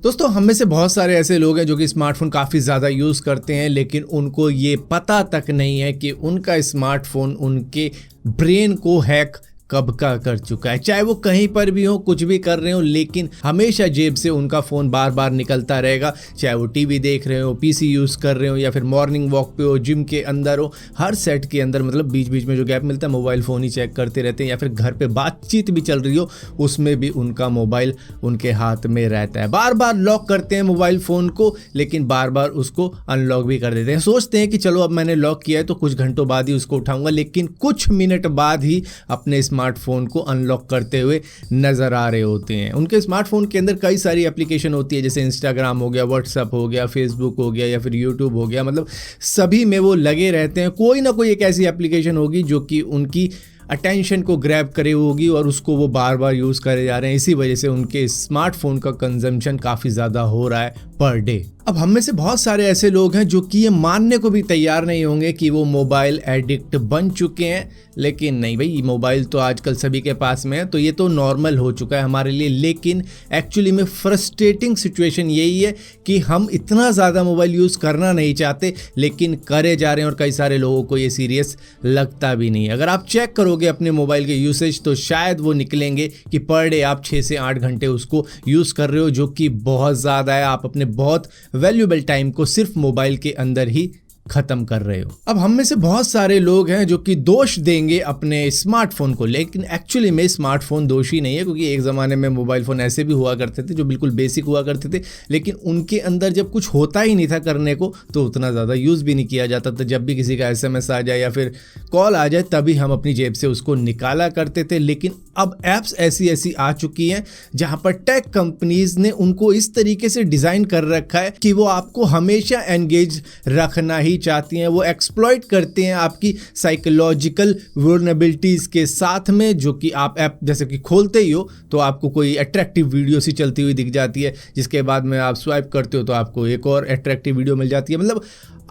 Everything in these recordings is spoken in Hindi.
दोस्तों हम में से बहुत सारे ऐसे लोग हैं जो कि स्मार्टफोन काफ़ी ज़्यादा यूज़ करते हैं, लेकिन उनको ये पता तक नहीं है कि उनका स्मार्टफोन उनके ब्रेन को हैक कब का कर चुका है। चाहे वो कहीं पर भी हो, कुछ भी कर रहे हो, लेकिन हमेशा जेब से उनका फ़ोन बार बार निकलता रहेगा। चाहे वो टीवी देख रहे हो, पीसी यूज़ कर रहे हो, या फिर मॉर्निंग वॉक पे हो, जिम के अंदर हो, हर सेट के अंदर मतलब बीच बीच में जो गैप मिलता है मोबाइल फ़ोन ही चेक करते रहते हैं। या फिर घर पे बातचीत भी चल रही हो, उसमें भी उनका मोबाइल उनके हाथ में रहता है। बार बार लॉक करते हैं मोबाइल फ़ोन को, लेकिन बार बार उसको अनलॉक भी कर देते हैं। सोचते हैं कि चलो अब मैंने लॉक किया है तो कुछ घंटों बाद ही उसको उठाऊंगा, लेकिन कुछ मिनट बाद ही अपने स्मार्टफोन को अनलॉक करते हुए नजर आ रहे होते हैं। उनके स्मार्टफोन के अंदर कई सारी एप्लीकेशन होती है, जैसे इंस्टाग्राम हो गया, व्हाट्सएप हो गया, फेसबुक हो गया, या फिर यूट्यूब हो गया। मतलब सभी में वो लगे रहते हैं। कोई ना कोई एक ऐसी एप्लीकेशन होगी जो कि उनकी अटेंशन को ग्रैब करे होगी और उसको वो बार बार यूज़ करे जा रहे हैं। इसी वजह से उनके स्मार्टफोन का कंजम्पशन काफ़ी ज़्यादा हो रहा है पर डे। अब हम में से बहुत सारे ऐसे लोग हैं जो कि ये मानने को भी तैयार नहीं होंगे कि वो मोबाइल एडिक्ट बन चुके हैं, लेकिन नहीं भाई, मोबाइल तो आजकल सभी के पास में है, तो ये तो नॉर्मल हो चुका है हमारे लिए। लेकिन एक्चुअली में फ्रस्ट्रेटिंग सिचुएशन यही है कि हम इतना ज़्यादा मोबाइल यूज़ करना नहीं चाहते, लेकिन करे जा रहे हैं, और कई सारे लोगों को ये सीरियस लगता भी नहीं है। अगर आप चेक करोगे अपने मोबाइल के यूसेज तो शायद वो निकलेंगे कि पर डे आप 6 से 8 घंटे उसको यूज़ कर रहे हो, जो कि बहुत ज़्यादा है। आप अपने बहुत वैल्यूएबल टाइम को सिर्फ मोबाइल के अंदर ही खत्म कर रहे हो। अब हम में से बहुत सारे लोग हैं जो कि दोष देंगे अपने स्मार्टफोन को, लेकिन एक्चुअली में स्मार्टफोन दोषी नहीं है, क्योंकि एक ज़माने में मोबाइल फ़ोन ऐसे भी हुआ करते थे जो बिल्कुल बेसिक हुआ करते थे, लेकिन उनके अंदर जब कुछ होता ही नहीं था करने को तो उतना ज़्यादा यूज़ भी नहीं किया जाता था। जब भी किसी का SMS आ जाए या फिर कॉल आ जाए तभी हम अपनी जेब से उसको निकाला करते थे। लेकिन अब ऐप्स ऐसी आ चुकी हैं जहां पर टेक कंपनीज ने उनको इस तरीके से डिज़ाइन कर रखा है कि वो आपको हमेशा एंगेज रखना ही चाहती हैं। वो एक्सप्लॉइट करते हैं आपकी साइकोलॉजिकल वल्नरेबिलिटीज़ के साथ में, जो कि आप ऐप जैसे कि खोलते ही हो तो आपको कोई अट्रैक्टिव वीडियो सी चलती हुई दिख जाती है, जिसके बाद में आप स्वाइप करते हो तो आपको एक और अट्रैक्टिव वीडियो मिल जाती है। मतलब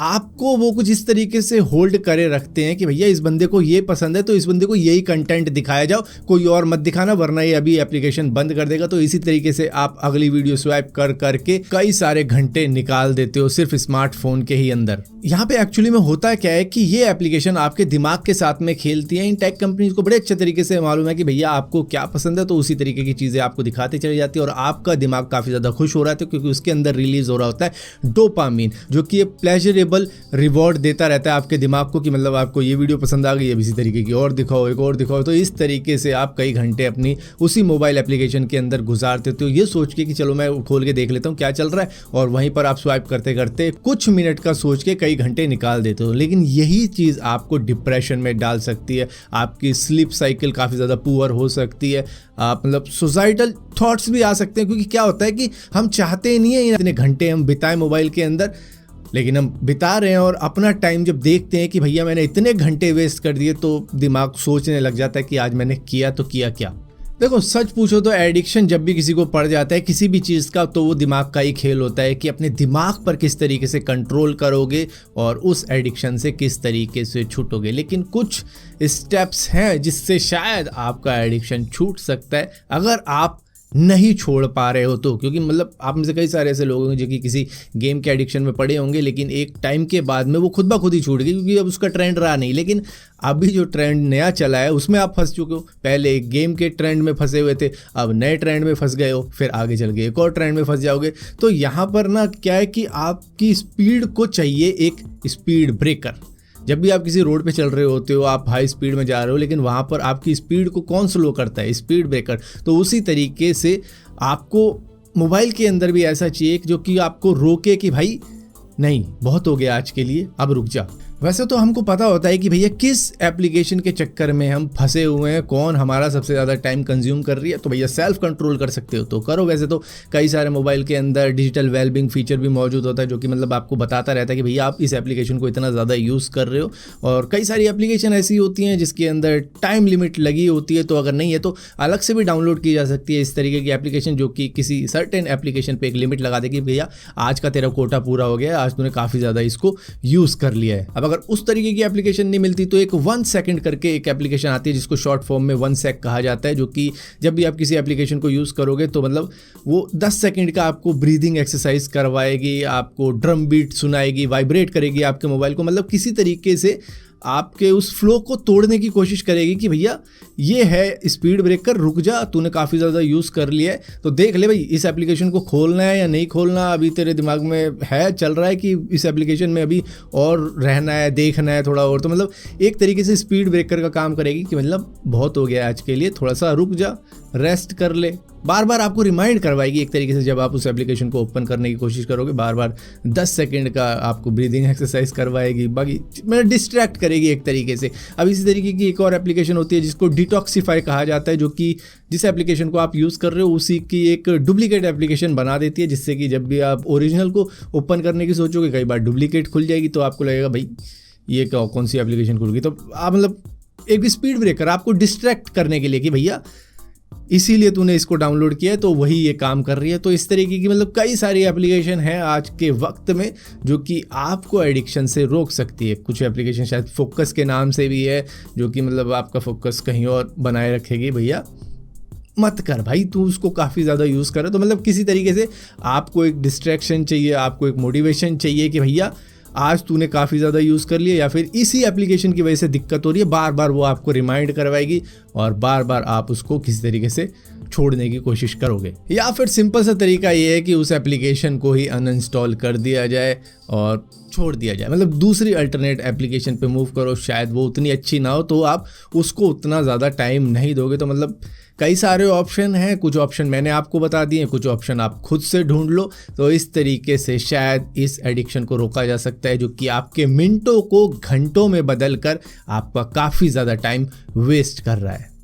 आपको वो कुछ इस तरीके से होल्ड करे रखते हैं कि भैया इस बंदे को ये पसंद है तो इस बंदे को यही कंटेंट दिखाया जाओ, कोई और मत दिखाना वरना ये अभी एप्लीकेशन बंद कर देगा। तो इसी तरीके से आप अगली वीडियो स्वाइप कर करके कई सारे घंटे निकाल देते हो सिर्फ स्मार्टफोन के ही अंदर। यहाँ पे एक्चुअली में होता क्या है कि ये एप्लीकेशन आपके दिमाग के साथ में खेलती है। इन टेक कंपनीज को बड़े अच्छे तरीके से मालूम है कि भैया आपको क्या पसंद है, तो उसी तरीके की चीज़ें आपको दिखाती चली जाती है और आपका दिमाग काफ़ी ज़्यादा खुश हो रहा है, क्योंकि उसके अंदर रिलीज हो रहा होता है डोपामीन, जो कि ये प्लेजरेबल रिवॉर्ड देता रहता है आपके दिमाग को कि मतलब आपको ये वीडियो पसंद आ गई, अब इसी तरीके की और दिखाओ, एक और दिखाओ। तो इस तरीके से आप कई घंटे अपनी उसी मोबाइल एप्लीकेशन के अंदर गुजार देते हो, ये सोच के कि चलो मैं खोल के देख लेता हूँ क्या चल रहा है, और वहीं पर आप स्वाइप करते करते कुछ मिनट का सोच के कई घंटे निकाल देते हो। लेकिन यही चीज़ आपको डिप्रेशन में डाल सकती है, आपकी स्लीप साइकिल काफ़ी ज़्यादा पुअर हो सकती है, आप मतलब सुसाइडल थॉट्स भी आ सकते हैं। क्योंकि क्या होता है कि हम चाहते ही नहीं है इतने घंटे हम बिताएं मोबाइल के अंदर, लेकिन हम बिता रहे हैं, और अपना टाइम जब देखते हैं कि भैया मैंने इतने घंटे वेस्ट कर दिए तो दिमाग सोचने लग जाता है कि आज मैंने किया तो किया क्या। देखो सच पूछो तो एडिक्शन जब भी किसी को पड़ जाता है किसी भी चीज़ का, तो वो दिमाग का ही खेल होता है कि अपने दिमाग पर किस तरीके से कंट्रोल करोगे और उस एडिक्शन से किस तरीके से छूटोगे। लेकिन कुछ स्टेप्स हैं जिससे शायद आपका एडिक्शन छूट सकता है अगर आप नहीं छोड़ पा रहे हो तो। क्योंकि मतलब आप में से कई सारे ऐसे लोग होंगे जो कि किसी गेम के एडिक्शन में पड़े होंगे, लेकिन एक टाइम के बाद में वो खुद ब खुद ही छूट गई, क्योंकि अब उसका ट्रेंड रहा नहीं। लेकिन अभी जो ट्रेंड नया चला है उसमें आप फंस चुके हो। पहले एक गेम के ट्रेंड में फंसे हुए थे, अब नए ट्रेंड में फंस गए हो, फिर आगे चल के एक और ट्रेंड में फंस जाओगे। तो यहाँ पर ना क्या है कि आपकी स्पीड को चाहिए एक स्पीड ब्रेकर। जब भी आप किसी रोड पे चल रहे होते हो, आप हाई स्पीड में जा रहे हो, लेकिन वहाँ पर आपकी स्पीड को कौन स्लो करता है? Speed breaker. तो उसी तरीके से आपको मोबाइल के अंदर भी ऐसा चाहिए जो कि आपको रोके कि भाई नहीं, बहुत हो गया आज के लिए, अब रुक जा। वैसे तो हमको पता होता है कि भैया किस एप्लीकेशन के चक्कर में हम फंसे हुए हैं, कौन हमारा सबसे ज़्यादा टाइम कंज्यूम कर रही है, तो भैया सेल्फ कंट्रोल कर सकते हो तो करो। वैसे तो कई सारे मोबाइल के अंदर डिजिटल वेलबींग फीचर भी मौजूद होता है, जो कि मतलब आपको बताता रहता है कि भैया आप इस एप्लीकेशन को इतना ज़्यादा यूज़ कर रहे हो। और कई सारी एप्लीकेशन ऐसी होती हैं जिसके अंदर टाइम लिमिट लगी होती है, तो अगर नहीं है तो अलग से भी डाउनलोड की जा सकती है इस तरीके की एप्लीकेशन, जो कि किसी सर्टेन एप्लीकेशन पर एक लिमिट लगा देगी, भैया आज का तेरा कोटा पूरा हो गया, आज तूने काफ़ी ज़्यादा इसको यूज़ कर लिया है। अब अगर उस तरीके की एप्लीकेशन नहीं मिलती तो एक 1 सेकंड करके एक एप्लीकेशन आती है जिसको शॉर्ट फॉर्म में 1 सेक कहा जाता है, जो कि जब भी आप किसी एप्लीकेशन को यूज़ करोगे तो मतलब वो 10 सेकंड का आपको ब्रीदिंग एक्सरसाइज करवाएगी, आपको ड्रम बीट सुनाएगी, वाइब्रेट करेगी आपके मोबाइल को, मतलब किसी तरीके से आपके उस फ्लो को तोड़ने की कोशिश करेगी कि भैया ये है स्पीड ब्रेकर, रुक जा, तूने काफ़ी ज़्यादा यूज़ कर लिया है तो देख ले भाई इस एप्लीकेशन को खोलना है या नहीं खोलना, अभी तेरे दिमाग में है चल रहा है कि इस एप्लीकेशन में अभी और रहना है, देखना है थोड़ा और। तो मतलब एक तरीके से स्पीड ब्रेकर का काम करेगी कि मतलब बहुत हो गया आज के लिए, थोड़ा सा रुक जा, रेस्ट कर ले। बार बार आपको रिमाइंड करवाएगी एक तरीके से, जब आप उस एप्लीकेशन को ओपन करने की कोशिश करोगे बार बार 10 सेकंड का आपको ब्रीदिंग एक्सरसाइज करवाएगी, बाकी मतलब डिस्ट्रैक्ट करेगी एक तरीके से। अब इसी तरीके की एक और एप्लीकेशन होती है जिसको डिटॉक्सीफाई कहा जाता है, जो कि जिस एप्लीकेशन को आप यूज़ कर रहे हो उसी की एक डुप्लीकेट एप्लीकेशन बना देती है, जिससे कि जब भी आप ओरिजिनल को ओपन करने की सोचोगे कई बार डुप्लीकेट खुल जाएगी तो आपको लगेगा भाई ये कौन सी एप्लीकेशन खुल गई। तो आप मतलब एक स्पीड ब्रेकर आपको डिस्ट्रैक्ट करने के लिए कि भैया इसीलिए तूने इसको डाउनलोड किया है तो वही ये काम कर रही है। तो इस तरीके की मतलब कई सारी एप्लीकेशन है आज के वक्त में जो कि आपको एडिक्शन से रोक सकती है। कुछ एप्लीकेशन शायद फोकस के नाम से भी है, जो कि मतलब आपका फोकस कहीं और बनाए रखेगी, भैया मत कर भाई, तू उसको काफ़ी ज़्यादा यूज़ कर। तो मतलब किसी तरीके से आपको एक डिस्ट्रैक्शन चाहिए, आपको एक मोटिवेशन चाहिए कि भैया आज तूने काफ़ी ज़्यादा यूज़ कर लिया, या फिर इसी एप्लीकेशन की वजह से दिक्कत हो रही है, बार बार वो आपको रिमाइंड करवाएगी और बार बार आप उसको किसी तरीके से छोड़ने की कोशिश करोगे। या फिर सिंपल सा तरीका ये है कि उस एप्लीकेशन को ही अनइंस्टॉल कर दिया जाए और छोड़ दिया जाए, मतलब दूसरी अल्टरनेट एप्लीकेशन पे मूव करो। शायद वो उतनी अच्छी ना हो तो आप उसको उतना ज़्यादा टाइम नहीं दोगे। तो मतलब कई सारे ऑप्शन हैं, कुछ ऑप्शन मैंने आपको बता दिए, कुछ ऑप्शन आप खुद से ढूंढ लो। तो इस तरीके से शायद इस एडिक्शन को रोका जा सकता है, जो कि आपके मिनटों को घंटों में बदल कर आपका काफ़ी ज़्यादा टाइम वेस्ट कर रहा है।